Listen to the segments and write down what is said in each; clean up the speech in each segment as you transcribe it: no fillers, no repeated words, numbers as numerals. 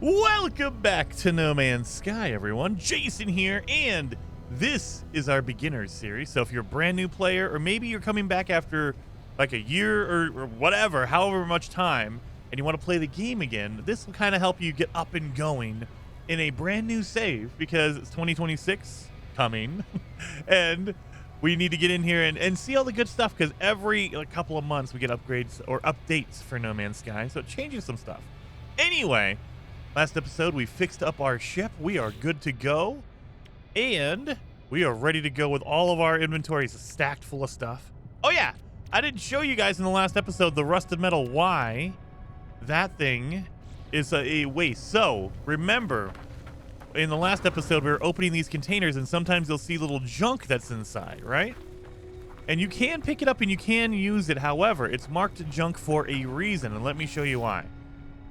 Welcome back to No Man's Sky, everyone. Jason here, and this is our beginners series. So if you're a brand new player, or maybe you're coming back after like a year or whatever, however much time, and you want to play the game again, this will kind of help you get up and going in a brand new save, because it's 2026 coming, and we need to get in here and see all the good stuff, because every couple of months we get upgrades or updates for No Man's Sky, so it changes some stuff. Anyway, last episode, we fixed up our ship. We are good to go. And we are ready to go with all of our inventories stacked full of stuff. Oh, yeah. I didn't show you guys in the last episode the rusted metal. Why? That thing is a waste. So, remember, in the last episode, we were opening these containers, and sometimes you'll see little junk that's inside, right? And you can pick it up and you can use it. However, it's marked junk for a reason, and let me show you why.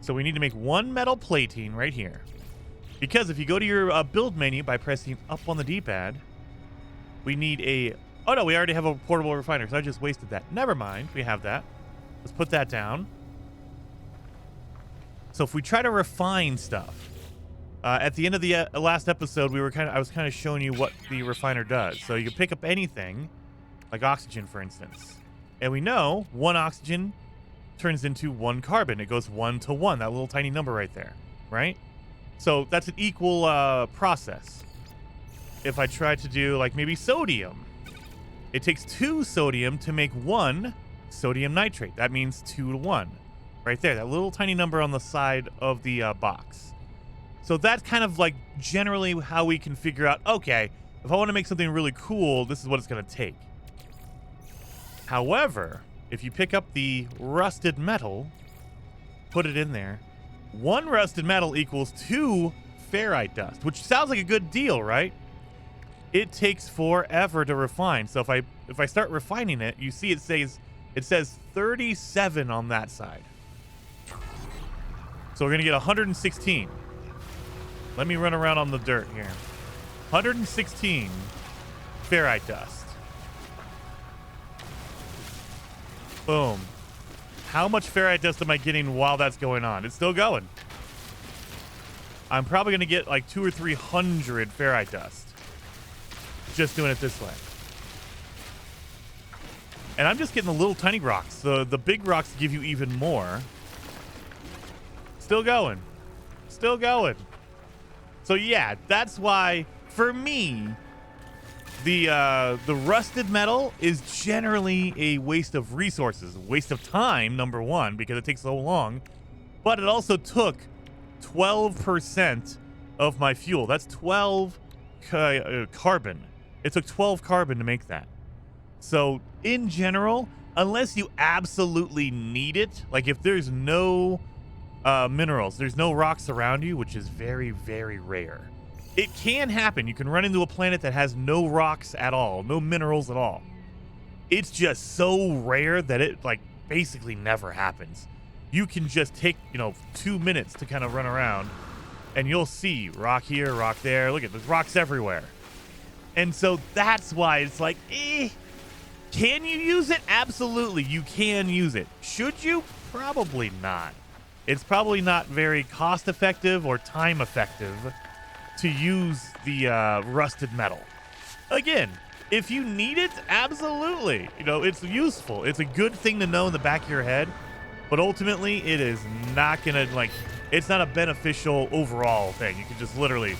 So we need to make one metal plating right here. Because if you go to your build menu by pressing up on the D-pad, we need a... Oh, no, we already have a portable refiner, so I just wasted that. Never mind. We have that. Let's put that down. So if we try to refine stuff, at the end of the last episode, I was kind of showing you what the refiner does. So you can pick up anything, like oxygen, for instance. And we know one oxygen turns into one carbon. It goes 1 to 1, that little tiny number right there, right? So that's an equal process. If I try to do like maybe sodium, it takes 2 sodium to make 1 sodium nitrate. That means 2 to 1 right there, that little tiny number on the side of the box. So that's kind of like generally how we can figure out, okay, if I want to make something really cool, this is what it's going to take. However, if you pick up the rusted metal, put it in there, 1 rusted metal equals 2 ferrite dust, which sounds like a good deal, right? It takes forever to refine. So if I start refining it, you see it says 37 on that side. So we're gonna get 116. Let me run around on the dirt here. 116 ferrite dust. Boom. How much ferrite dust am I getting while that's going on? It's still going. I'm probably going to get like 200 or 300 ferrite dust just doing it this way. And I'm just getting the little tiny rocks. The big rocks give you even more. Still going. Still going. So yeah, that's why, for me, the rusted metal is generally a waste of resources, waste of time, number one, because it takes so long, but it also took 12% of my fuel. That's 12 carbon. It took 12 carbon to make that. So in general, unless you absolutely need it, like if there's no minerals, there's no rocks around you, which is very, very rare. It can happen. You can run into a planet that has no rocks at all, no minerals at all. It's just so rare that it like basically never happens. You can just take, 2 minutes to kind of run around and you'll see rock here, rock there. Look at there's rocks everywhere. And so that's why it's like, can you use it? Absolutely, you can use it. Should you? Probably not. It's probably not very cost effective or time effective to use the rusted metal. Again, if you need it, absolutely. It's useful. It's a good thing to know in the back of your head, but ultimately it is not gonna it's not a beneficial overall thing. You can just literally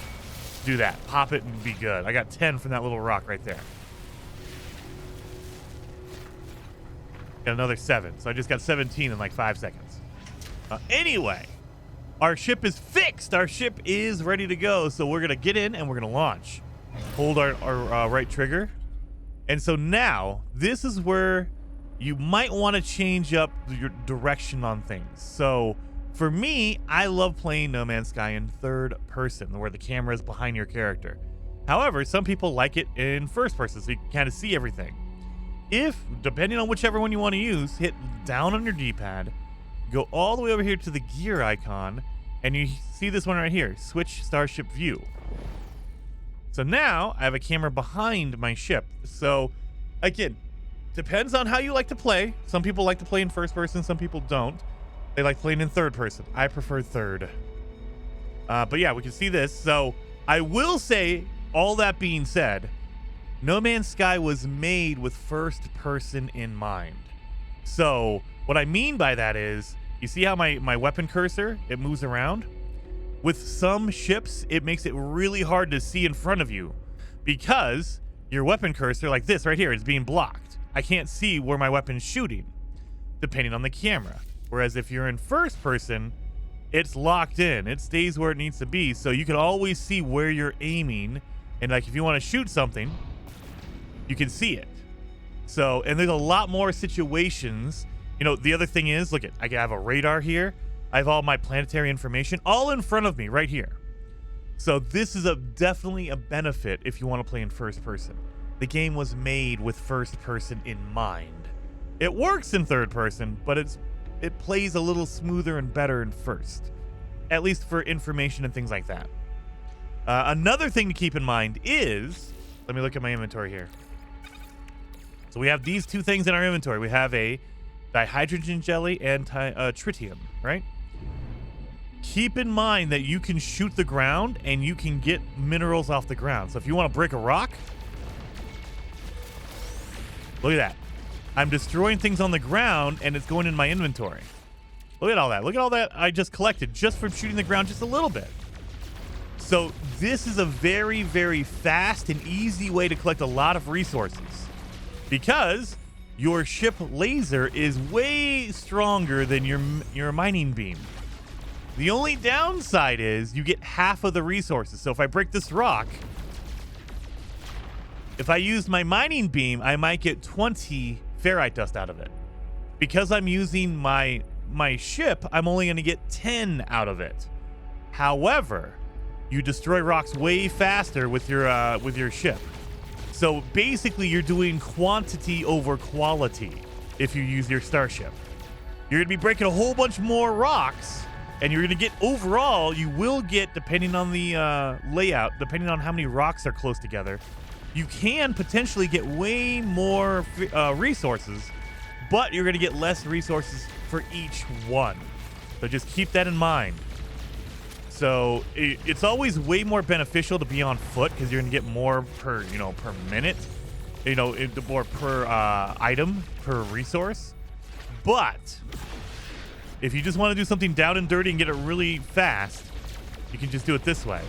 do that, pop it and be good. I got 10 from that little rock right there. Got another 7, so I just got 17 in like 5 seconds. Anyway, our ship is fixed. Our ship is ready to go. So we're going to get in and we're going to launch. Hold our right trigger. And so now this is where you might want to change up your direction on things. So for me, I love playing No Man's Sky in third person, where the camera is behind your character. However, some people like it in first person, so you can kind of see everything. Depending on whichever one you want to use, hit down on your D-pad, go all the way over here to the gear icon, and you see this one right here, switch Starship view. So now I have a camera behind my ship. So again, depends on how you like to play. Some people like to play in first person, some people don't. They like playing in third person. I prefer third. But yeah, we can see this. So I will say, all that being said, No Man's Sky was made with first person in mind. So what I mean by that is, you see how my weapon cursor, it moves around? With some ships, it makes it really hard to see in front of you because your weapon cursor, like this right here, is being blocked. I can't see where my weapon's shooting, depending on the camera. Whereas if you're in first person, it's locked in. It stays where it needs to be, so you can always see where you're aiming. And like if you want to shoot something, you can see it. So, and there's a lot more situations. You know, the other thing is, look at, I have a radar here. I have all my planetary information all in front of me right here. So this is definitely a benefit if you want to play in first person. The game was made with first person in mind. It works in third person, but it plays a little smoother and better in first, at least for information and things like that. Another thing to keep in mind is, let me look at my inventory here. So we have these two things in our inventory. We have a dihydrogen jelly and tritium, right? Keep in mind that you can shoot the ground and you can get minerals off the ground. So if you want to break a rock, look at that. I'm destroying things on the ground and it's going in my inventory. Look at all that. Look at all that I just collected just from shooting the ground just a little bit. So this is a very, very fast and easy way to collect a lot of resources because your ship laser is way stronger than your mining beam. The only downside is you get half of the resources. So if I break this rock, if I use my mining beam, I might get 20 ferrite dust out of it. Because I'm using my ship, I'm only going to get 10 out of it. However, you destroy rocks way faster with your ship. So basically, you're doing quantity over quality if you use your Starship. You're going to be breaking a whole bunch more rocks, and you're going to get, overall, you will get, depending on the layout, depending on how many rocks are close together, you can potentially get way more resources, but you're going to get less resources for each one. So just keep that in mind. So it's always way more beneficial to be on foot because you're going to get more per minute, more per item, per resource. But if you just want to do something down and dirty and get it really fast, you can just do it this way.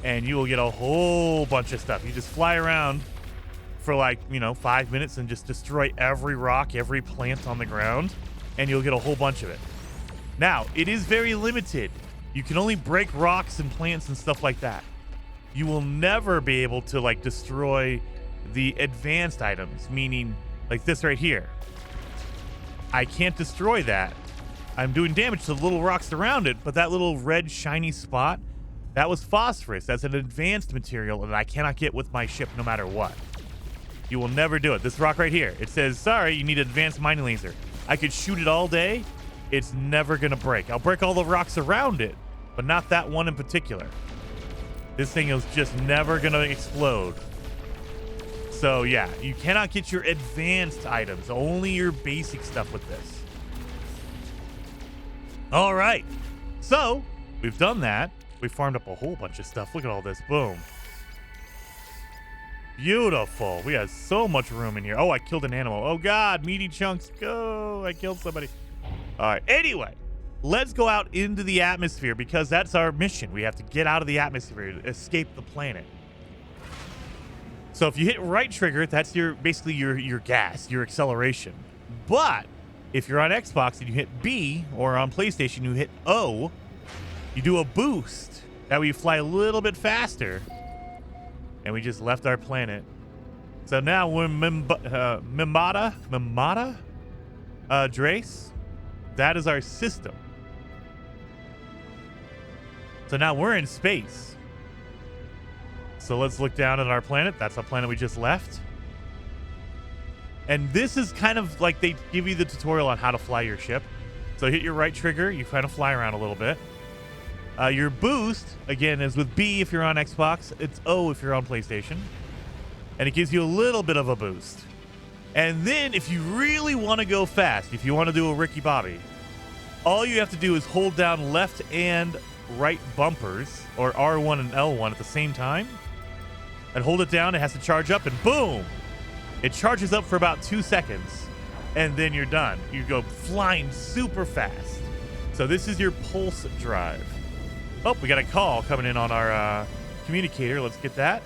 And you will get a whole bunch of stuff. You just fly around for 5 minutes and just destroy every rock, every plant on the ground, and you'll get a whole bunch of it. Now, it is very limited. You can only break rocks and plants and stuff like that. You will never be able to destroy the advanced items, meaning like this right here. I can't destroy that. I'm doing damage to the little rocks around it, but that little red shiny spot, that was phosphorus. That's an advanced material that I cannot get with my ship no matter what. You will never do it. This rock right here, it says, sorry, you need an advanced mining laser. I could shoot it all day. It's never going to break. I'll break all the rocks around it, but not that one in particular. This thing is just never going to explode. So yeah, you cannot get your advanced items, only your basic stuff with this. All right. So we've done that. We farmed up a whole bunch of stuff. Look at all this. Boom. Beautiful. We have so much room in here. Oh, I killed an animal. Oh, God. Meaty chunks. Go. I killed somebody. All right. Anyway, let's go out into the atmosphere because that's our mission. We have to get out of the atmosphere, escape the planet. So if you hit right trigger, that's basically your gas, your acceleration. But if you're on Xbox and you hit B, or on PlayStation you hit O, you do a boost. That way you fly a little bit faster. And we just left our planet. So now we're Mimata Drace. That is our system. So now we're in space. So let's look down at our planet. That's the planet we just left. And this is kind of like they give you the tutorial on how to fly your ship. So hit your right trigger. You kind of fly around a little bit. Your boost, again, is with B if you're on Xbox. It's O if you're on PlayStation. And it gives you a little bit of a boost. And then if you really want to go fast, if you want to do a Ricky Bobby, all you have to do is hold down left and right bumpers, or R1 and L1 at the same time, and hold it down. It has to charge up, and boom! It charges up for about 2 seconds, and then you're done. You go flying super fast. So this is your pulse drive. Oh, we got a call coming in on our communicator. Let's get that.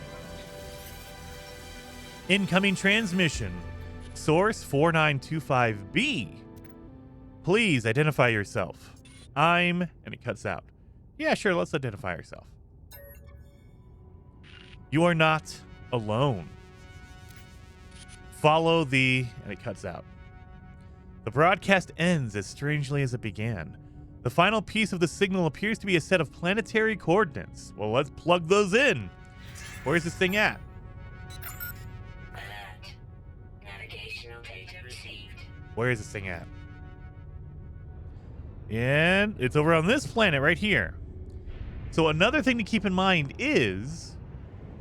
Incoming transmission. Source 4925B. Please identify yourself. And it cuts out. Yeah, sure, let's identify ourselves. You are not alone. Follow and it cuts out. The broadcast ends as strangely as it began. The final piece of the signal appears to be a set of planetary coordinates. Well, let's plug those in. Where's this thing at? Alert. Navigational data received. Where is this thing at? And it's over on this planet right here. So another thing to keep in mind is,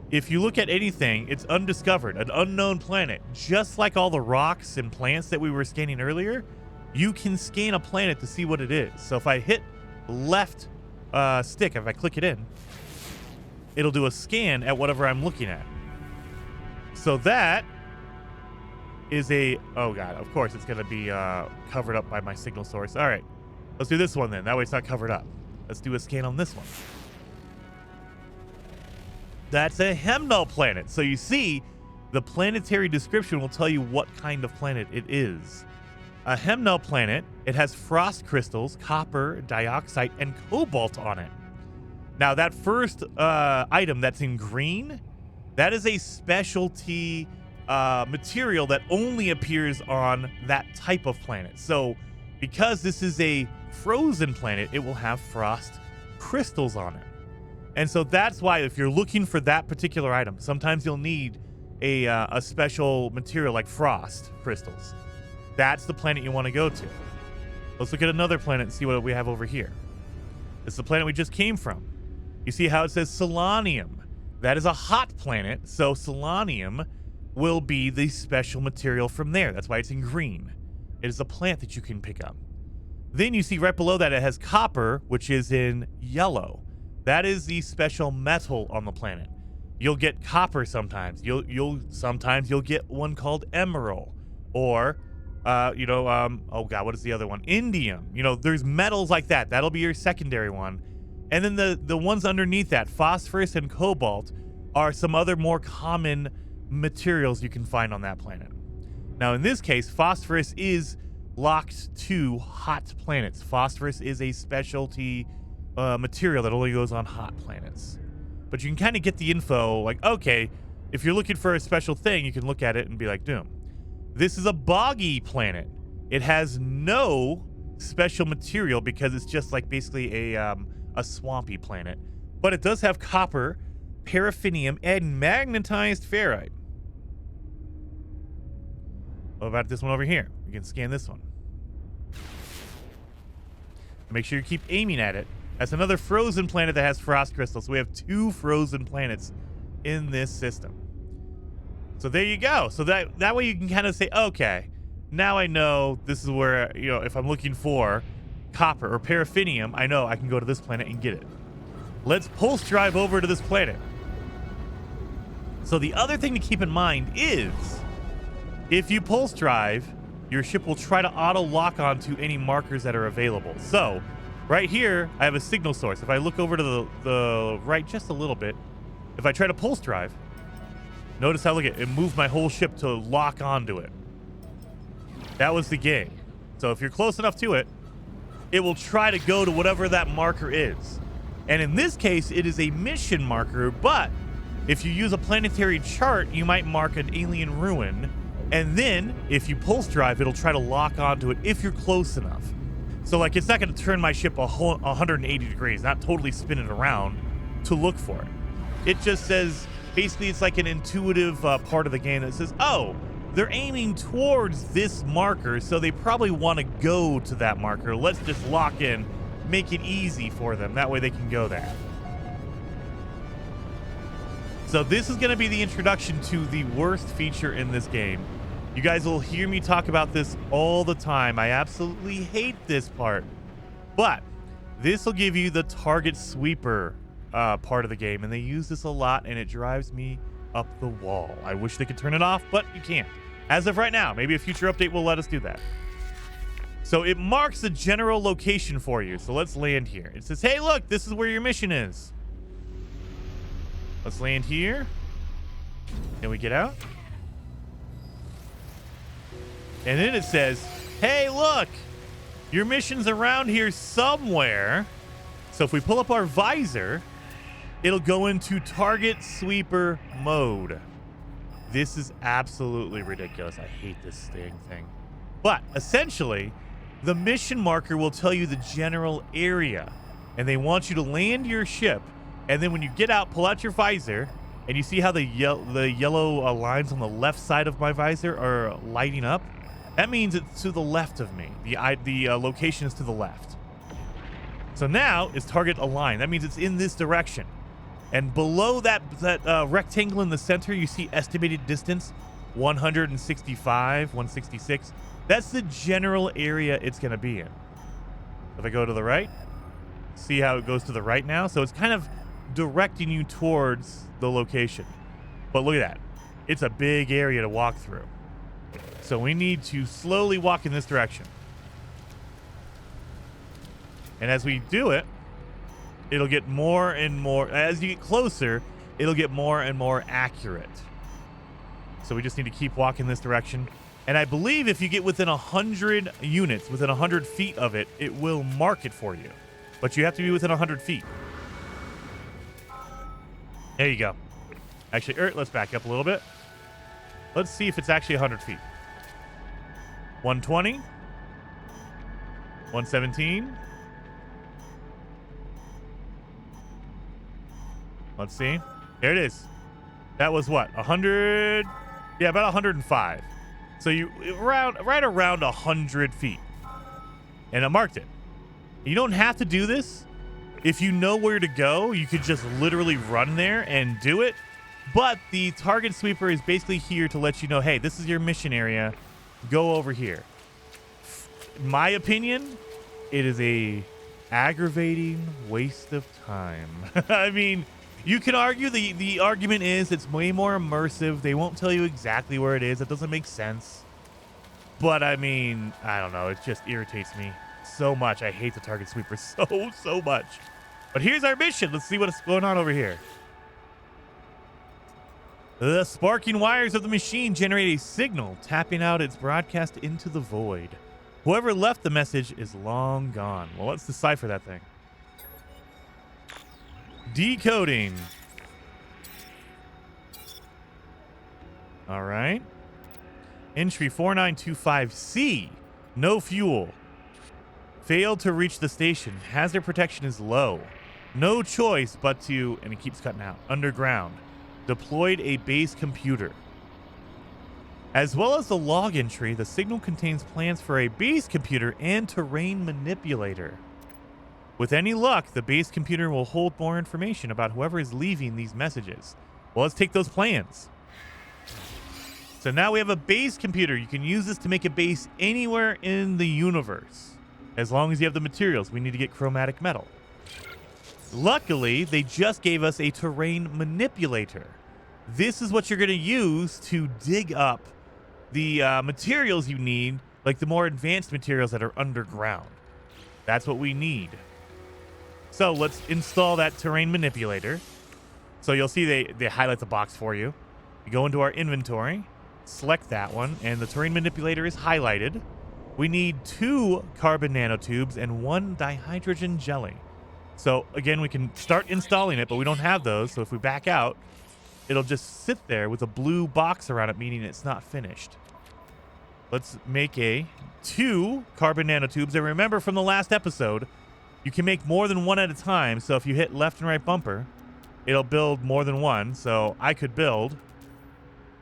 if you look at anything, it's undiscovered, an unknown planet. Just like all the rocks and plants that we were scanning earlier, you can scan a planet to see what it is. So if I hit left stick, if I click it in, it'll do a scan at whatever I'm looking at. So that is oh god, of course it's going to be covered up by my signal source. All right, let's do this one then. That way it's not covered up. Let's do a scan on this one. That's a Hemnull planet. So you see, the planetary description will tell you what kind of planet it is. A Hemnull planet, it has frost crystals, copper, dioxide, and cobalt on it. Now, that first item that's in green, that is a specialty material that only appears on that type of planet. So because this is a frozen planet, it will have frost crystals on it. And so that's why if you're looking for that particular item, sometimes you'll need a special material like frost crystals. That's the planet you want to go to. Let's look at another planet and see what we have over here. It's the planet we just came from. You see how it says Solanium. That is a hot planet, so Solanium will be the special material from there. That's why it's in green. It is a plant that you can pick up. Then you see right below that it has copper, which is in yellow. That is the special metal on the planet. You'll get copper sometimes. Sometimes you'll get one called emerald, or oh god, what is the other one? Indium. There's metals like that. That'll be your secondary one. And then the ones underneath that, phosphorus and cobalt, are some other more common materials you can find on that planet. Now, in this case, phosphorus is locked to hot planets. Phosphorus is a specialty material that only goes on hot planets. But you can kind of get the info, like, okay, if you're looking for a special thing, you can look at it and be like, Doom. This is a boggy planet. It has no special material because it's just like basically a swampy planet. But it does have copper, paraffinium, and magnetized ferrite. What about this one over here? You can scan this one. Make sure you keep aiming at it. That's another frozen planet that has frost crystals. So we have 2 frozen planets in this system. So there you go. So that way you can kind of say, okay, now I know this is where, if I'm looking for copper or paraffinium, I know I can go to this planet and get it. Let's pulse drive over to this planet. So the other thing to keep in mind is, if you pulse drive, your ship will try to auto lock onto any markers that are available. So right here, I have a signal source. If I look over to the right just a little bit, if I try to pulse drive, notice how it moved my whole ship to lock onto it. That was the game. So if you're close enough to it, it will try to go to whatever that marker is. And in this case, it is a mission marker, but if you use a planetary chart, you might mark an alien ruin. And then, if you pulse drive, it'll try to lock onto it if you're close enough. So, it's not going to turn my ship 180 degrees, not totally spin it around to look for it. It just says, basically, it's like an intuitive part of the game that says, oh, they're aiming towards this marker, so they probably want to go to that marker. Let's just lock in, make it easy for them. That way they can go there. So this is going to be the introduction to the worst feature in this game. You guys will hear me talk about this all the time. I absolutely hate this part. But This will give you the target sweeper part of the game, and they use this a lot, and it drives me up the wall. I wish they could turn it off, but you can't. As of right now, maybe a future update will let us do that. So it marks the general location for you. So let's land here. It says, hey, look, this is where your mission is. Let's land here. Can we get out? And then it says, hey, look, your mission's around here somewhere. So if we pull up our visor, it'll go into target sweeper mode. This is absolutely ridiculous. I hate this dang thing. But essentially, the mission marker will tell you the general area. And they want you to land your ship. And then when you get out, pull out your visor. And you see how the yellow lines on the left side of my visor are lighting up? That means it's to the left of me. The location is to the left. So now it's target aligned. That means it's in this direction. And below that rectangle in the center, you see estimated distance, 165, 166. That's the general area it's going to be in. If I go to the right, see how it goes to the right now? So it's kind of directing you towards the location. But look at that. It's a big area to walk through. So we need to slowly walk in this direction. And as we do it, it'll get more and more, as you get closer, it'll get more and more accurate. So we just need to keep walking this direction. And I believe if you get within 100 units, within 100 feet of it, it will mark it for you. But you have to be within 100 feet. There you go. Actually, let's back up a little bit. Let's see if it's actually 100 feet. 120. 117. Let's see. There it is. That was what? 100? Yeah, about 105. So you right around 100 feet. And I marked it. You don't have to do this. If you know where to go, you could just literally run there and do it. But the target sweeper is basically here to let you know, hey, this is your mission area. Go over here. In my opinion, it is a aggravating waste of time. I mean, you can argue the argument is it's way more immersive. They won't tell you exactly where it is. It doesn't make sense. But I mean, I don't know. It just irritates me so much. I hate the target sweeper so much. But here's our mission. Let's see what's going on over here. The sparking wires of the machine generate a signal, tapping out its broadcast into the void. Whoever left the message is long gone. Well, let's decipher that thing. Decoding. All right. Entry 4925C. No fuel. Failed to reach the station. Hazard protection is low. No choice but to, and it keeps cutting out, underground. Deployed a base computer. As well as the log entry, the signal contains plans for a base computer and terrain manipulator. With any luck, the base computer will hold more information about whoever is leaving these messages. Well, let's take those plans. So now we have a base computer. You can use this to make a base anywhere in the universe. As long as you have the materials, we need to get chromatic metal. Luckily, they just gave us a terrain manipulator. This is what you're going to use to dig up the materials you need, like the more advanced materials that are underground. That's what we need. So let's install that terrain manipulator. So you'll see they highlight the box for you. You go into our inventory, select that one, and the terrain manipulator is highlighted. We need 2 carbon nanotubes and 1 dihydrogen jelly. So again, we can start installing it, but we don't have those. So if we back out, it'll just sit there with a blue box around it, meaning it's not finished. Let's make 2 carbon nanotubes. And remember from the last episode, you can make more than 1 at a time. So if you hit left and right bumper, it'll build more than 1. So I could build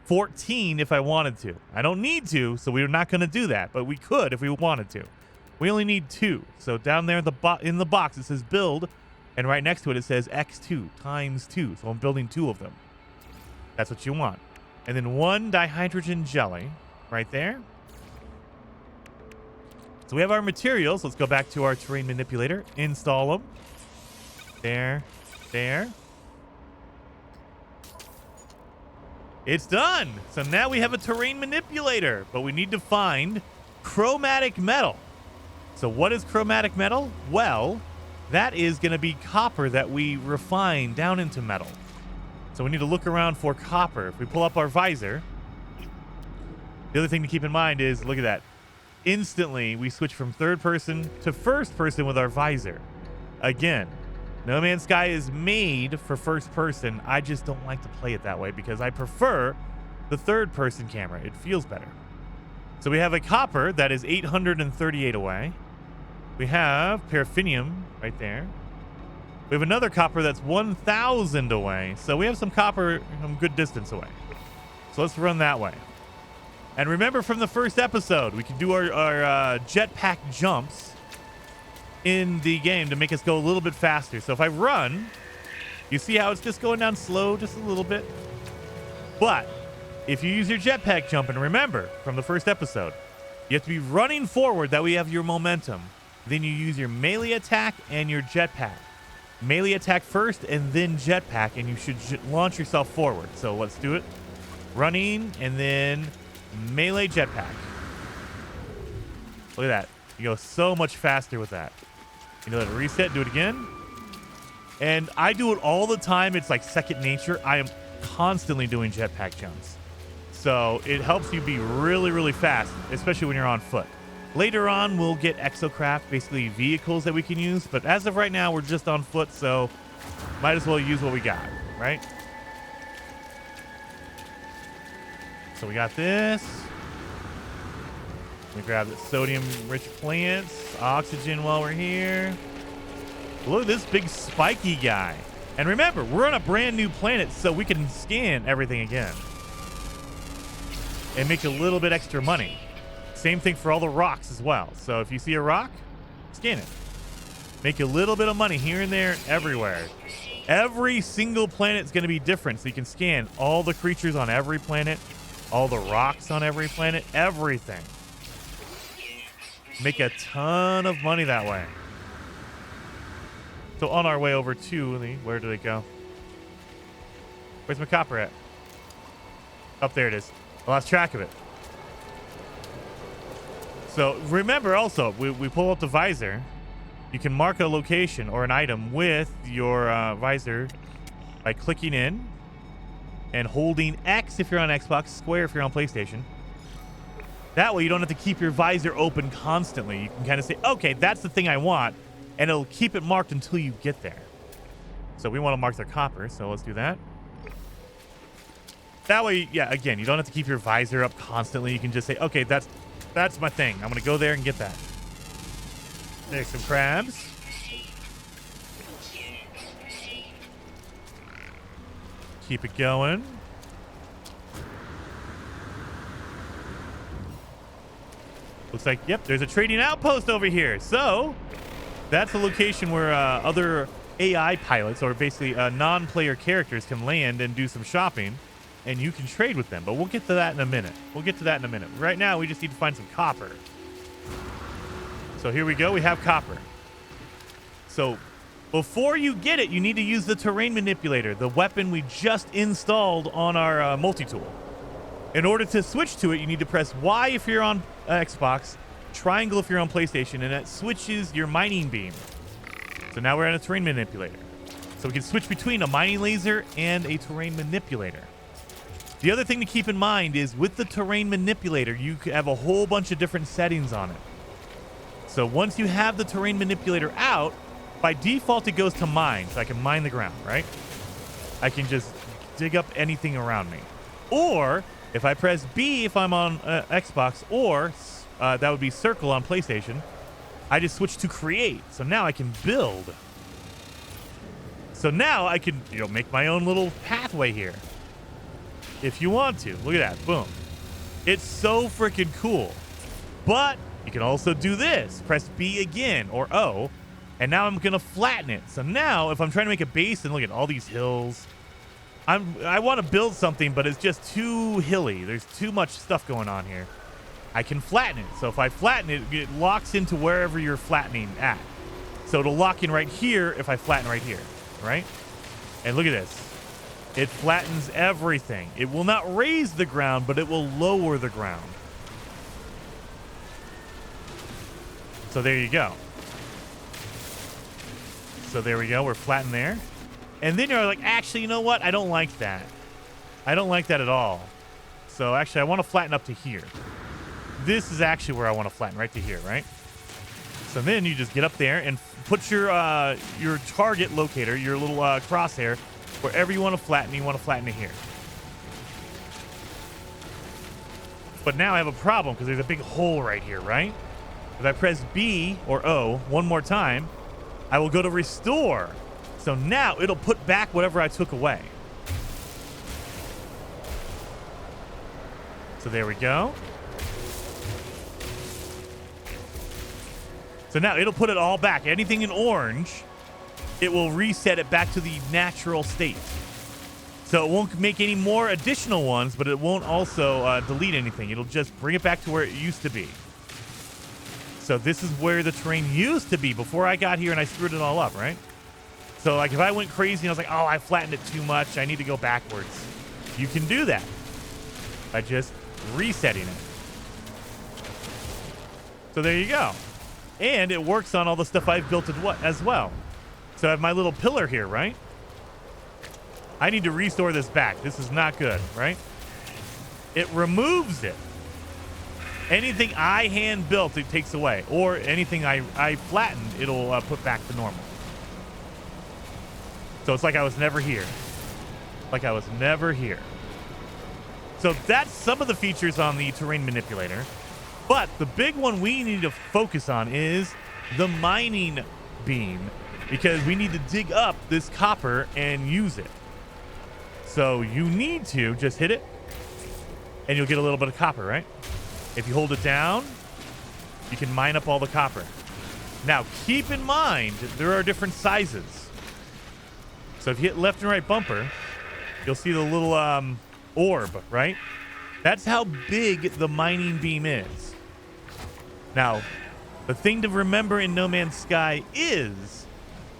14 if I wanted to. I don't need to, so we're not going to do that, but we could if we wanted to. We only need 2. So down there in the box, it says build, and right next to it, it says X2 times 2. So I'm building 2 of them. That's what you want. And then 1 dihydrogen jelly right there. So we have our materials. Let's go back to our terrain manipulator. Install them. There. There. It's done. So now we have a terrain manipulator, but we need to find chromatic metal. So what is chromatic metal? Well, that is going to be copper that we refine down into metal. So we need to look around for copper. If we pull up our visor, the other thing to keep in mind is, look at that. Instantly, we switch from third person to first person with our visor. Again, No Man's Sky is made for first person. I just don't like to play it that way because I prefer the third person camera. It feels better. So we have a copper that is 838 away. We have paraffinium right there. We have another copper that's 1,000 away. So we have some copper from good distance away. So let's run that way. And remember from the first episode, we can do our jetpack jumps in the game to make us go a little bit faster. So if I run, you see how it's just going down slow just a little bit? But if you use your jetpack jump, and remember from the first episode, you have to be running forward, that way you have your momentum. Then you use your melee attack and your jetpack. Melee attack first and then jetpack, and you should launch yourself forward. So let's do it. Running and then melee jetpack. Look at that. You go so much faster with that. You know, let it reset, do it again. And I do it all the time. It's like second nature. I am constantly doing jetpack jumps. So it helps you be really, really fast, especially when you're on foot. Later on, we'll get exocraft, basically vehicles that we can use. But as of right now, we're just on foot, so might as well use what we got, right? So we got this. Let me grab the sodium-rich plants, oxygen while we're here. Look at this big spiky guy. And remember, we're on a brand new planet, so we can scan everything again and make a little bit extra money. Same thing for all the rocks as well. So if you see a rock, scan it. Make a little bit of money here and there, everywhere. Every single planet is going to be different, so you can scan all the creatures on every planet, all the rocks on every planet, everything. Make a ton of money that way. So on our way over to the, where did it go? Where's my copper at? Up there it is. I lost track of it. So remember also, we pull up the visor. You can mark a location or an item with your visor by clicking in and holding X if you're on Xbox, square if you're on PlayStation. That way you don't have to keep your visor open constantly. You can kind of say, okay, that's the thing I want, and it'll keep it marked until you get there. So we want to mark their copper, so let's do that. That way, yeah, again, you don't have to keep your visor up constantly. You can just say, okay, that's my thing. I'm going to go there and get that. There's some crabs. Keep it going. Looks like, yep, there's a trading outpost over here. So that's a location where other AI pilots, or basically non-player characters, can land and do some shopping, and you can trade with them. But we'll get to that in a minute. Right now, we just need to find some copper. So here we go. We have copper. So before you get it, you need to use the terrain manipulator, the weapon we just installed on our multi-tool. In order to switch to it, you need to press Y if you're on Xbox, triangle if you're on PlayStation, and it switches your mining beam. So now we're on a terrain manipulator. So we can switch between a mining laser and a terrain manipulator. The other thing to keep in mind is with the terrain manipulator, you have a whole bunch of different settings on it. So once you have the terrain manipulator out, by default, it goes to mine. So I can mine the ground, right? I can just dig up anything around me. Or if I press B if I'm on Xbox, or that would be circle on PlayStation, I just switch to create. So now I can build. So now I can, make my own little pathway here. If you want to. Look at that. Boom. It's so freaking cool. But you can also do this. Press B again, or O, and now I'm going to flatten it. So now if I'm trying to make a base, and look at all these hills, I want to build something, but it's just too hilly. There's too much stuff going on here. I can flatten it. So if I flatten it, it locks into wherever you're flattening at. So it'll lock in right here if I flatten right here, right? And look at this. It flattens everything. It will not raise the ground, but it will lower the ground. So there you go. So there we go. We're flattened there. And then you're like, actually, you know what? I don't like that. I don't like that at all. So actually, I want to flatten up to here. This is actually where I want to flatten, right to here, right? So then you just get up there and put your target locator, your little crosshair, wherever you want to flatten. You want to flatten it here. But now I have a problem because there's a big hole right here, right? If I press B or O one more time, I will go to restore. So now it'll put back whatever I took away. So there we go. So now it'll put it all back. Anything in orange, it will reset it back to the natural state. So it won't make any more additional ones, but it won't also delete anything. It'll just bring it back to where it used to be. So this is where the terrain used to be before I got here and I screwed it all up, right? So like if I went crazy and I was like, oh, I flattened it too much, I need to go backwards. You can do that by just resetting it. So there you go. And it works on all the stuff I've built as well. So I have my little pillar here, right? I need to restore this back. This is not good, right? It removes it. Anything I hand built, it takes away. Or anything I flattened, it'll put back to normal. So it's like I was never here. Like I was never here. So that's some of the features on the terrain manipulator. But the big one we need to focus on is the mining beam, because we need to dig up this copper and use it. So you need to just hit it and you'll get a little bit of copper, right? If you hold it down, you can mine up all the copper. Now keep in mind, there are different sizes. So if you hit left and right bumper, you'll see the little orb, right? That's how big the mining beam is. Now, the thing to remember in No Man's Sky is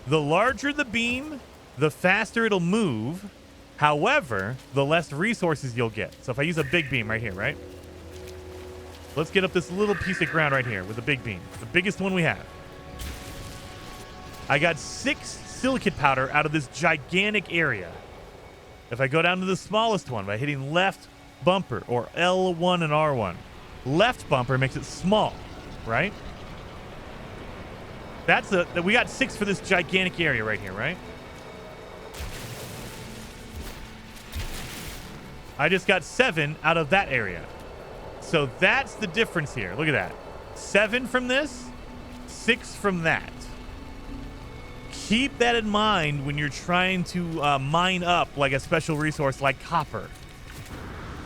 the larger the beam, the faster it'll move. However, the less resources you'll get. So if I use a big beam right here, right? Let's get up this little piece of ground right here with a big beam. The biggest one we have. I got 6 silicate powder out of this gigantic area. If I go down to the smallest one by hitting left bumper or L1 and R1, left bumper makes it small, right? We got 6 for this gigantic area right here, right? I just got 7 out of that area. So that's the difference here. Look at that. 7 from this, 6 from that. Keep that in mind when you're trying to mine up like a special resource like copper.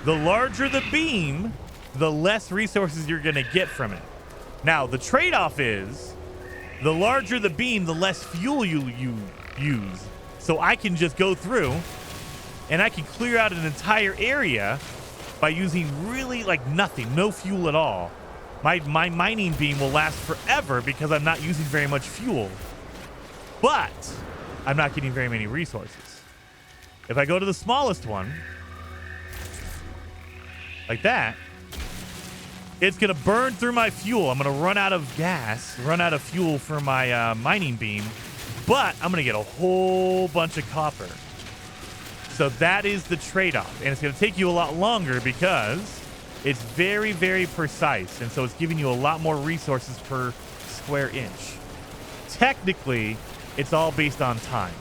The larger the beam, the less resources you're going to get from it. Now, the trade-off is the larger the beam, the less fuel you use. So I can just go through and I can clear out an entire area by using really like nothing, no fuel at all. My mining beam will last forever because I'm not using very much fuel. But I'm not getting very many resources. If I go to the smallest one, like that, it's going to burn through my fuel. I'm going to run out of gas, run out of fuel for my mining beam, but I'm going to get a whole bunch of copper. So that is the trade-off. And it's going to take you a lot longer because it's very, very precise. And so it's giving you a lot more resources per square inch. Technically, it's all based on time.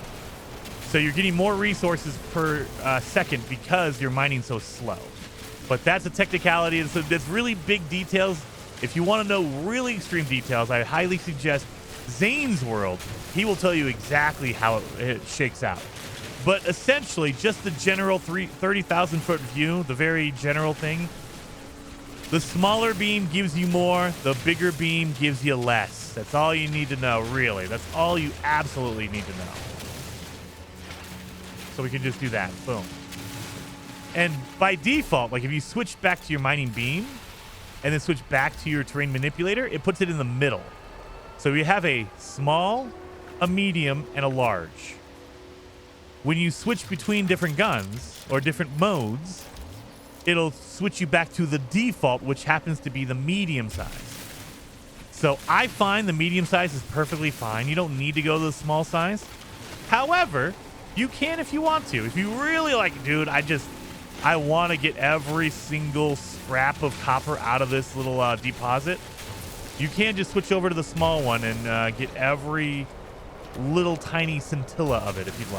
So you're getting more resources per second because you're mining so slow. But that's a technicality. So there's really big details. If you want to know really extreme details, I highly suggest Zane's World. He will tell you exactly how it shakes out. But essentially, just the general 30,000 foot view, the very general thing, the smaller beam gives you more, the bigger beam gives you less. That's all you need to know, really. That's all you absolutely need to know. So we can just do that. Boom. And by default, like if you switch back to your mining beam, and then switch back to your terrain manipulator, it puts it in the middle. So you have a small, a medium, and a large. When you switch between different guns or different modes, it'll switch you back to the default, which happens to be the medium size. So I find the medium size is perfectly fine. You don't need to go to the small size. However, you can if you want to. If you really like, dude, I want to get every single scrap of copper out of this little deposit, you can just switch over to the small one and get every little tiny scintilla of it if you'd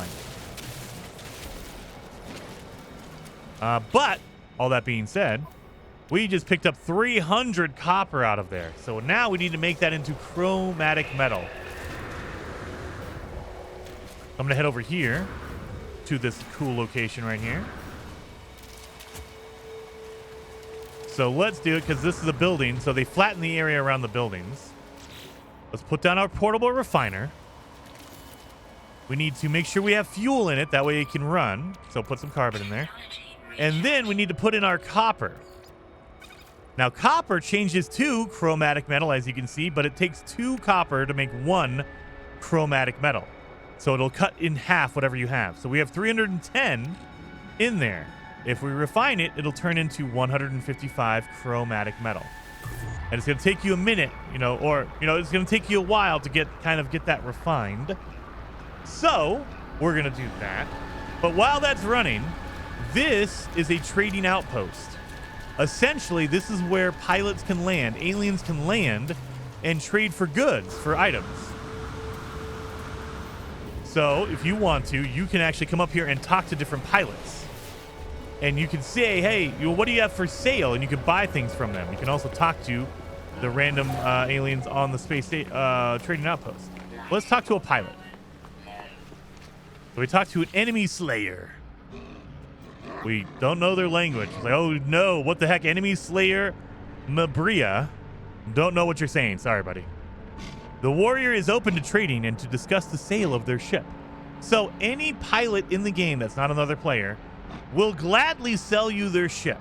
like. But all that being said, we just picked up 300 copper out of there. So now we need to make that into chromatic metal. I'm going to head over here to this cool location right here. So let's do it because this is a building. So they flatten the area around the buildings. Let's put down our portable refiner. We need to make sure we have fuel in it. That way it can run. So put some carbon in there. And then we need to put in our copper. Now copper changes to chromatic metal, as you can see, but it takes 2 copper to make 1 chromatic metal. So it'll cut in half whatever you have. So we have 310 in there. If we refine it, it'll turn into 155 chromatic metal. And it's going to take you a minute, it's going to take you a while to get that refined. So we're going to do that. But while that's running, this is a trading outpost. Essentially, this is where pilots can land, aliens can land, and trade for goods, for items. So if you want to, you can actually come up here and talk to different pilots. And you can say, hey, what do you have for sale? And you can buy things from them. You can also talk to the random aliens on the space trading outpost. Let's talk to a pilot. So we talk to an enemy slayer. We don't know their language. It's like, oh no, what the heck? Enemy slayer Mabria. Don't know what you're saying. Sorry, buddy. The warrior is open to trading and to discuss the sale of their ship. So any pilot in the game that's not another player will gladly sell you their ship.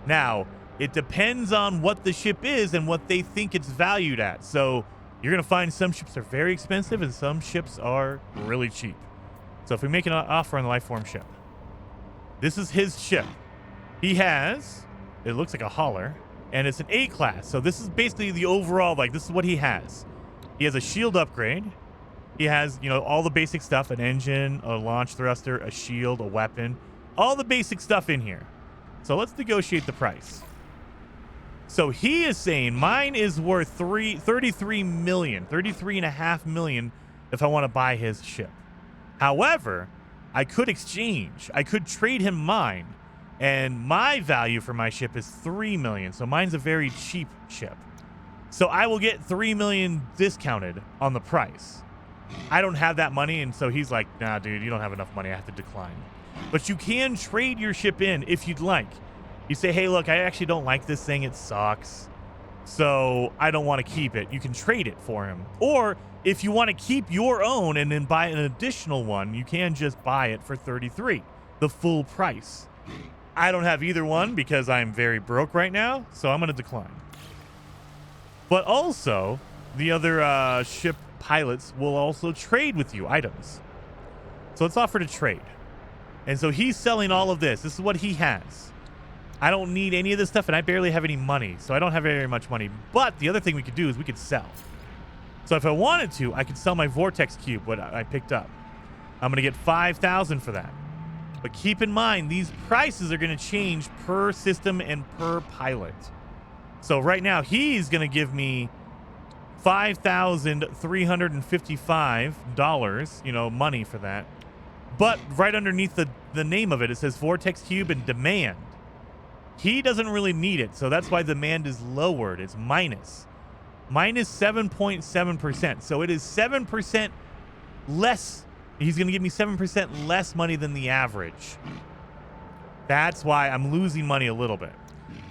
Now, it depends on what the ship is and what they think it's valued at. So you're going to find some ships are very expensive and some ships are really cheap. So if we make an offer on the lifeform ship, this is his ship. He has, it looks like a hauler, and it's an A class. So this is basically the overall, this is what he has. He has a shield upgrade. He has, all the basic stuff, an engine, a launch thruster, a shield, a weapon, all the basic stuff in here. So let's negotiate the price. So he is saying mine is worth 33 million, 33.5 million if I want to buy his ship. However, I could exchange. I could trade him mine, and my value for my ship is 3 million. So mine's a very cheap ship. So I will get 3 million discounted on the price. I don't have that money, and so he's like, nah, dude, you don't have enough money. I have to decline. But you can trade your ship in if you'd like. You say, hey, look, I actually don't like this thing. It sucks. So I don't want to keep it. You can trade it for him. Or if you want to keep your own and then buy an additional one, you can just buy it for 33, the full price. I don't have either one because I'm very broke right now, so I'm going to decline. But also, the other ship pilots will also trade with you items. So let's offer to trade. And so he's selling all of this. This is what he has. I don't need any of this stuff, and I barely have any money, so I don't have very much money. But the other thing we could do is we could sell. So if I wanted to, I could sell my vortex cube, what I picked up. I'm going to get 5,000 for that. But keep in mind, these prices are going to change per system and per pilot. So right now, he's going to give me $5,355, money for that. But right underneath the name of it, it says Vortex Cube and Demand. He doesn't really need it, so that's why demand is lowered. It's minus 7.7%. So it is 7% less. He's going to give me 7% less money than the average. That's why I'm losing money a little bit.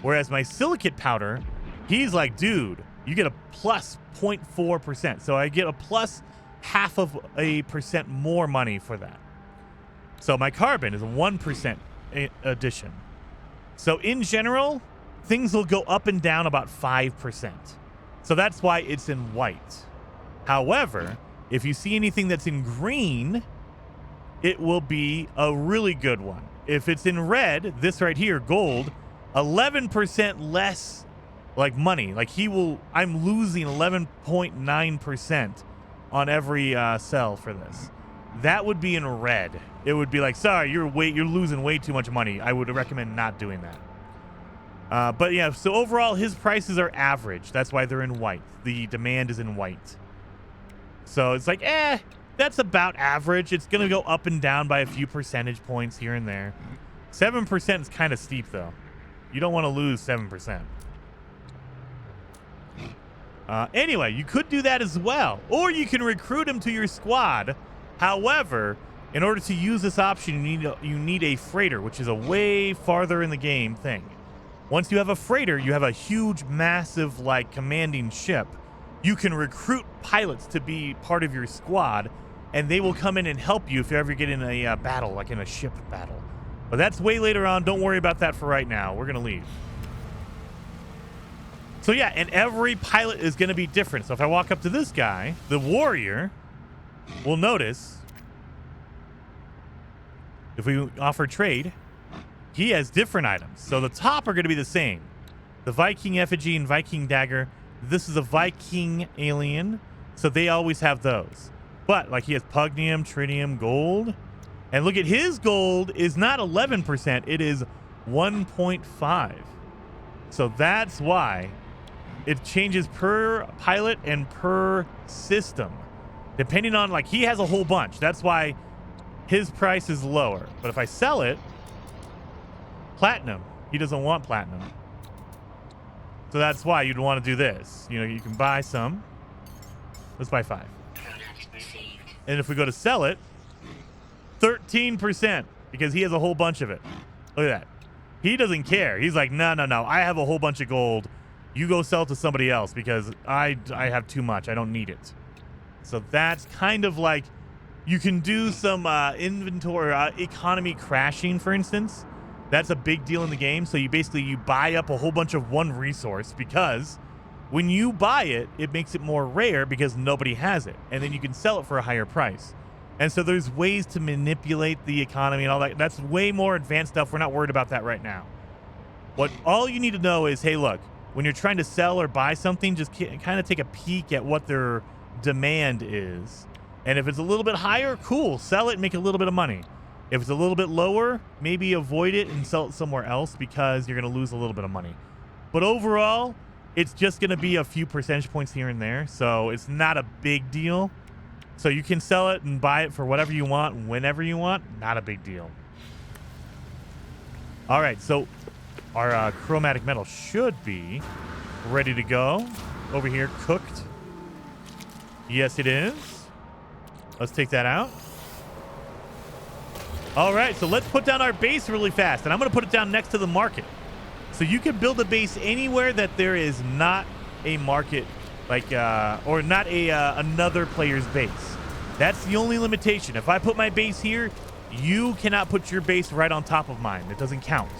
Whereas my silicate powder, he's like, dude, you get a plus 0.4%. So I get a plus 0.5% more money for that. So my carbon is a 1% addition. So in general, things will go up and down about 5%. So that's why it's in white. However, if you see anything that's in green, it will be a really good one. If it's in red, this right here, gold, 11% less like money. Like I'm losing 11.9% on every sell for this. That would be in red. It would be like, sorry, you're losing way too much money. I would recommend not doing that. But yeah, so overall, his prices are average. That's why they're in white. The demand is in white. So it's like, that's about average. It's going to go up and down by a few percentage points here and there. 7% is kind of steep, though. You don't want to lose 7%. Anyway, you could do that as well. Or you can recruit him to your squad. However, in order to use this option, you need a freighter, which is a way farther in the game thing. Once you have a freighter, you have a huge, massive, like, commanding ship. You can recruit pilots to be part of your squad, and they will come in and help you if you ever get in a battle, like in a ship battle. But that's way later on. Don't worry about that for right now. We're going to leave. So yeah, and every pilot is going to be different. So if I walk up to this guy, the warrior, we'll notice if we offer trade, he has different items. So the top are going to be the same. The Viking effigy and Viking dagger. This is a Viking alien, so they always have those. But like he has pugnium, tritium, gold. And look at his gold is not 11%, it is 1.5. So that's why it changes per pilot and per system. Depending on, like, he has a whole bunch. That's why his price is lower. But if I sell it, platinum, he doesn't want platinum. So that's why you'd want to do this. You know, you can buy some. Let's buy 5. And if we go to sell it, 13%, because he has a whole bunch of it. Look at that. He doesn't care. He's like, no. I have a whole bunch of gold. You go sell to somebody else because I have too much. I don't need it. So that's kind of like, you can do some inventory economy crashing, for instance. That's a big deal in the game. So you buy up a whole bunch of one resource, because when you buy it, it makes it more rare because nobody has it. And then you can sell it for a higher price. And so there's ways to manipulate the economy and all that. That's way more advanced stuff. We're not worried about that right now. All you need to know is, hey, look, when you're trying to sell or buy something, just kind of take a peek at what their demand is. And if it's a little bit higher, cool, sell it and make a little bit of money. If it's a little bit lower, maybe avoid it and sell it somewhere else, because you're going to lose a little bit of money. But overall, it's just going to be a few percentage points here and there. So it's not a big deal. So you can sell it and buy it for whatever you want, whenever you want. Not a big deal. All right, so our chromatic metal should be ready to go. Over here, cooked. Yes, it is. Let's take that out. All right, so let's put down our base really fast. And I'm going to put it down next to the market. So you can build a base anywhere that there is not a market, like, or not another player's base. That's the only limitation. If I put my base here, you cannot put your base right on top of mine. It doesn't count.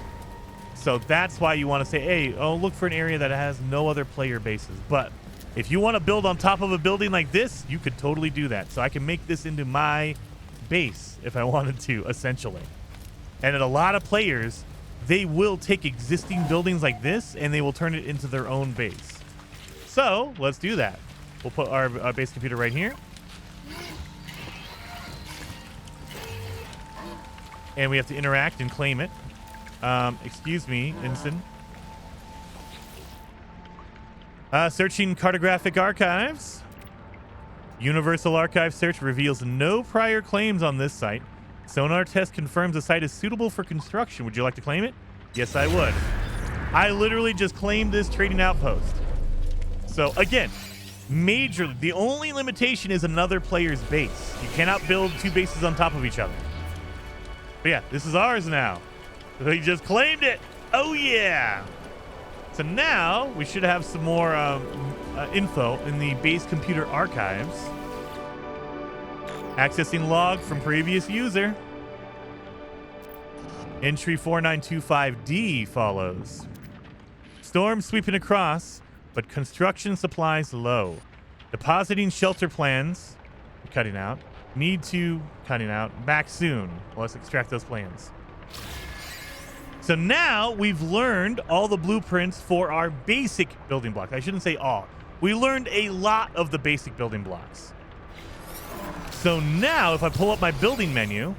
So that's why you want to say, hey, look for an area that has no other player bases. But if you want to build on top of a building like this, you could totally do that. So I can make this into my base if I wanted to, essentially. And in a lot of players, they will take existing buildings like this and they will turn it into their own base. So let's do that. We'll put our base computer right here. And we have to interact and claim it. Excuse me, Ensign. Searching cartographic archives. Universal Archive search reveals no prior claims on this site. Sonar test confirms the site is suitable for construction. Would you like to claim it? Yes, I would. I literally just claimed this trading outpost. So again, majorly, the only limitation is another player's base. You cannot build two bases on top of each other. But yeah, this is ours now. We just claimed it. Oh yeah. So now we should have some more info in the base computer archives. Accessing log from previous user. Entry 4925D follows. Storm sweeping across, but construction supplies low. Depositing shelter plans. Cutting out. Need to. Cutting out. Back soon. Let's extract those plans. So now we've learned all the blueprints for our basic building blocks. I shouldn't say all. We learned a lot of the basic building blocks. So now if I pull up my building menu,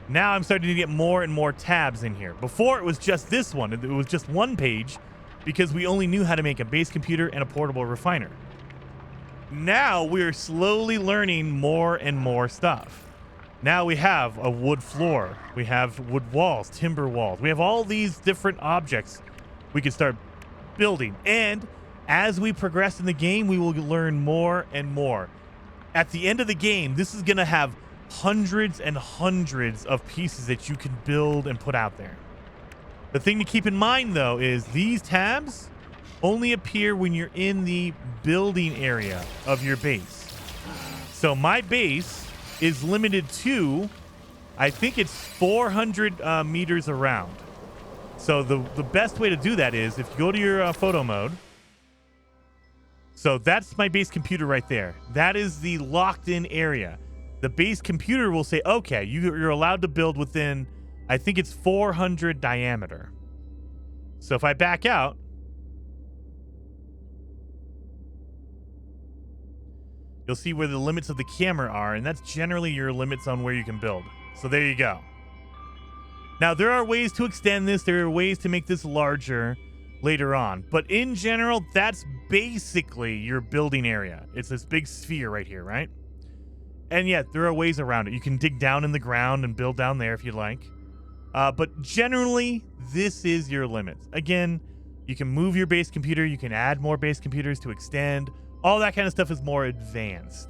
now I'm starting to get more and more tabs in here. Before it was just this one. It was just one page because we only knew how to make a base computer and a portable refiner. Now we're slowly learning more and more stuff. Now we have a wood floor. We have wood walls, timber walls. We have all these different objects we can start building. And as we progress in the game, we will learn more and more. At the end of the game, this is going to have hundreds and hundreds of pieces that you can build and put out there. The thing to keep in mind, though, is these tabs only appear when you're in the building area of your base. So my base is limited to, I think it's 400 meters around. So the best way to do that is if you go to your photo mode. So that's my base computer right there. That is the locked in area. The base computer will say, okay, you're allowed to build within, I think it's 400 diameter. So if I back out, you'll see where the limits of the camera are, and that's generally your limits on where you can build. So there you go. Now, there are ways to extend this. There are ways to make this larger later on. But in general, that's basically your building area. It's this big sphere right here, right? And yet, there are ways around it. You can dig down in the ground and build down there if you'd like. But generally, this is your limits. Again, you can move your base computer. You can add more base computers to extend. All that kind of stuff is more advanced.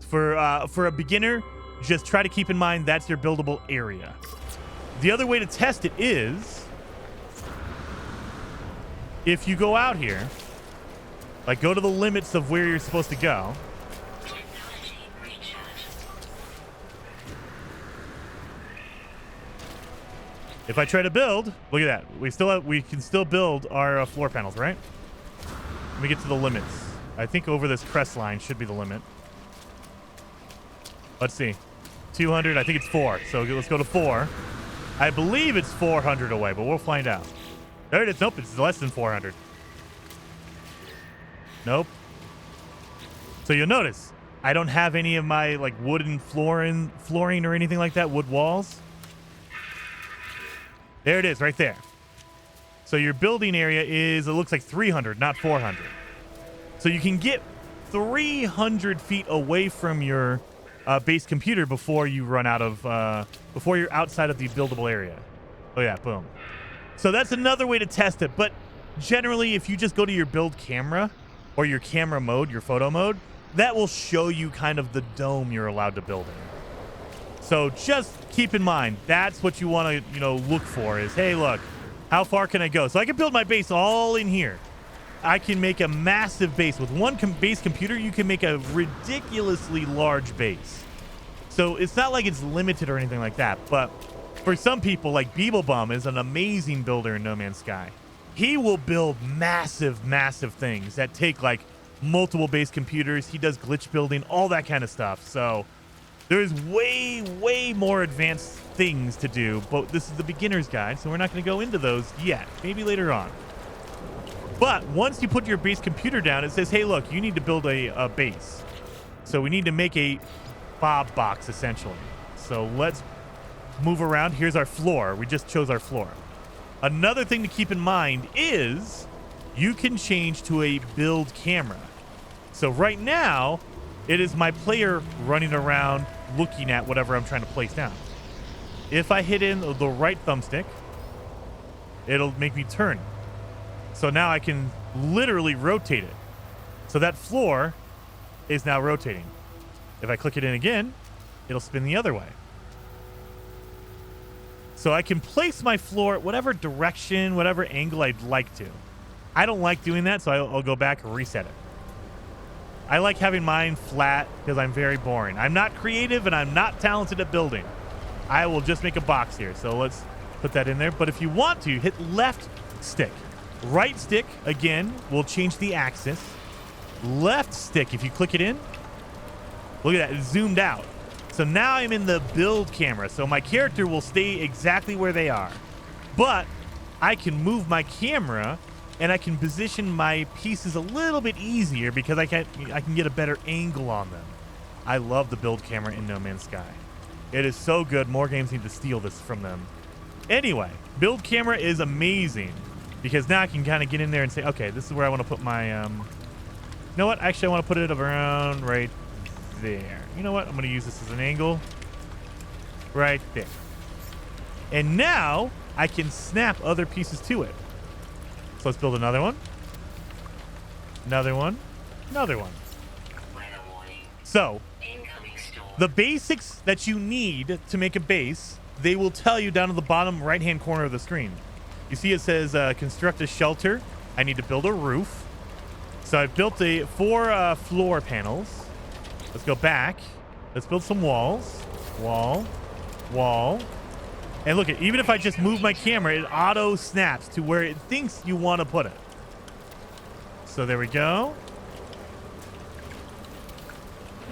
For a beginner, just try to keep in mind that's your buildable area. The other way to test it is if you go out here, like go to the limits of where you're supposed to go. If I try to build, look at that. We can still build our floor panels, right? Let me get to the limits. I think over this crest line should be the limit. Let's see. 200, I think it's 4. So let's go to 4. I believe it's 400 away, but we'll find out. There it is. Nope, it's less than 400. Nope. So you'll notice I don't have any of my like wooden flooring or anything like that, wood walls. There it is right there. So your building area is, it looks like 300, not 400. So you can get 300 feet away from your base computer before you run out of, before you're outside of the buildable area. Oh yeah, boom. So that's another way to test it. But generally, if you just go to your build camera or your camera mode, your photo mode, that will show you kind of the dome you're allowed to build in. So just keep in mind, that's what you want to, look for is, hey, look, how far can I go? So I can build my base all in here. I can make a massive base. With one base computer, you can make a ridiculously large base. So it's not like it's limited or anything like that. But for some people, like Beeblebum is an amazing builder in No Man's Sky. He will build massive, massive things that take like multiple base computers. He does glitch building, all that kind of stuff. So there's way, way more advanced things to do, but this is the beginner's guide, so we're not going to go into those yet. Maybe later on. But once you put your base computer down, it says, hey, look, you need to build a base. So we need to make a fob box, essentially. So let's move around. Here's our floor. We just chose our floor. Another thing to keep in mind is you can change to a build camera. So right now, it is my player running around looking at whatever I'm trying to place down. If I hit in the right thumbstick, it'll make me turn. So now I can literally rotate it. So that floor is now rotating. If I click it in again, it'll spin the other way. So I can place my floor at whatever direction, whatever angle I'd like to. I don't like doing that, so I'll go back and reset it. I like having mine flat because I'm very boring. I'm not creative and I'm not talented at building. I will just make a box here. So let's put that in there. But if you want to, hit left stick Right stick, again, will change the axis. Left stick, if you click it in, look at that, it's zoomed out. So now I'm in the build camera. So my character will stay exactly where they are. But I can move my camera and I can position my pieces a little bit easier because I can get a better angle on them. I love the build camera in No Man's Sky. It is so good. More games need to steal this from them. Anyway, build camera is amazing because now I can kind of get in there and say, okay, this is where I want to put my, you know what? Actually, I want to put it around right there. You know what? I'm going to use this as an angle right there. And now I can snap other pieces to it. So let's build another one. Another one. Another one. So the basics that you need to make a base, they will tell you down at the bottom right-hand corner of the screen. You see it says construct a shelter. I need to build a roof. So I've built 4 floor panels. Let's go back. Let's build some walls. Wall. Wall. And look, even if I just move my camera, it auto snaps to where it thinks you want to put it. So there we go.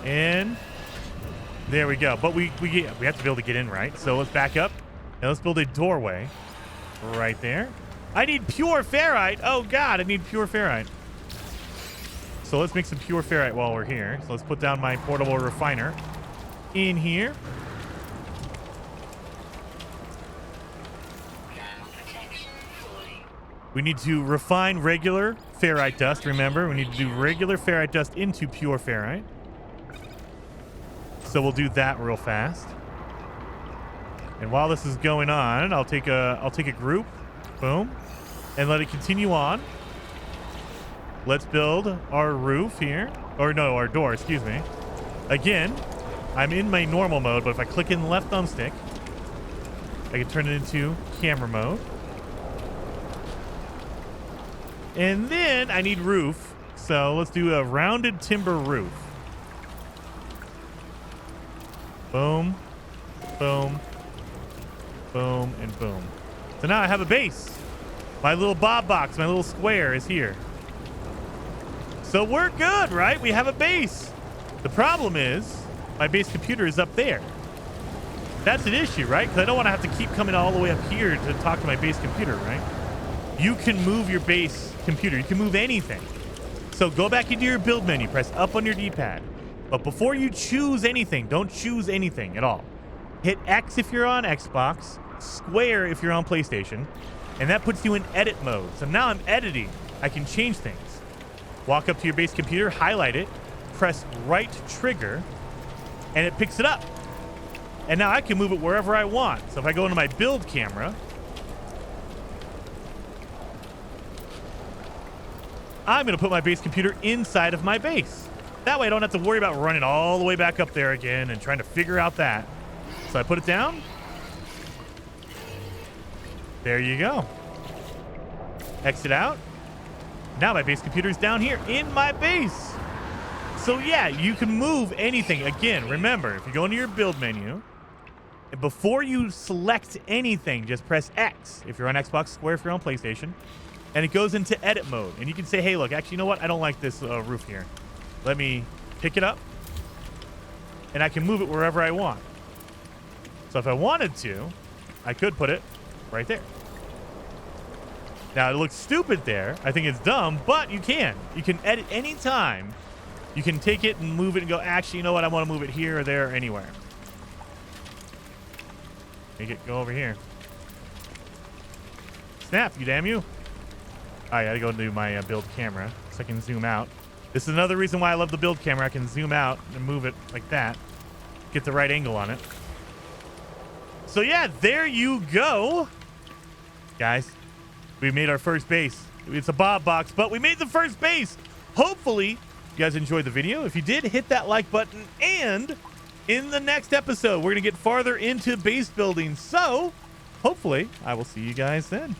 And there we go. But we have to be able to get in, right? So let's back up and let's build a doorway right there. I need pure ferrite. Oh God, I need pure ferrite. So let's make some pure ferrite while we're here. So let's put down my portable refiner in here. We need to refine regular ferrite dust. Remember, we need to do regular ferrite dust into pure ferrite. So we'll do that real fast. And while this is going on, I'll take a group, boom, and let it continue on. Let's build our roof here, or no, our door, excuse me. Again, I'm in my normal mode, but if I click in the left thumbstick, I can turn it into camera mode. And then I need roof, so let's do a rounded timber roof. Boom, boom, boom, and boom. So now I have a base. My little Bob box, my little square is here. So we're good, right? We have a base. The problem is my base computer is up there. That's an issue, right? Because I don't want to have to keep coming all the way up here to talk to my base computer, right? You can move your base computer. You can move anything. So go back into your build menu, press up on your D-pad. But before you choose anything, don't choose anything at all. Hit X if you're on Xbox, square if you're on PlayStation, and that puts you in edit mode. So now I'm editing. I can change things. Walk up to your base computer, highlight it, press right trigger, and it picks it up. And now I can move it wherever I want. So if I go into my build camera, I'm going to put my base computer inside of my base. That way I don't have to worry about running all the way back up there again and trying to figure out that. So I put it down. There you go. Exit out. Now my base computer is down here in my base. So yeah, you can move anything. Again, remember, if you go into your build menu, and before you select anything, just press X if you're on Xbox, square if you're on PlayStation, and it goes into edit mode. And you can say, hey, look, actually, you know what? I don't like this roof here. Let me pick it up, and I can move it wherever I want. So if I wanted to, I could put it right there. Now, it looks stupid there. I think it's dumb, but you can. You can edit any time. You can take it and move it and go, actually, you know what? I want to move it here or there or anywhere. Make it go over here. Snap, you damn you. I got to go do my build camera so I can zoom out. This is another reason why I love the build camera. I can zoom out and move it like that. Get the right angle on it. So yeah, there you go. Guys, we made our first base. It's a Bob box, but we made the first base. Hopefully, you guys enjoyed the video. If you did, hit that like button. And in the next episode, we're going to get farther into base building. So hopefully, I will see you guys then.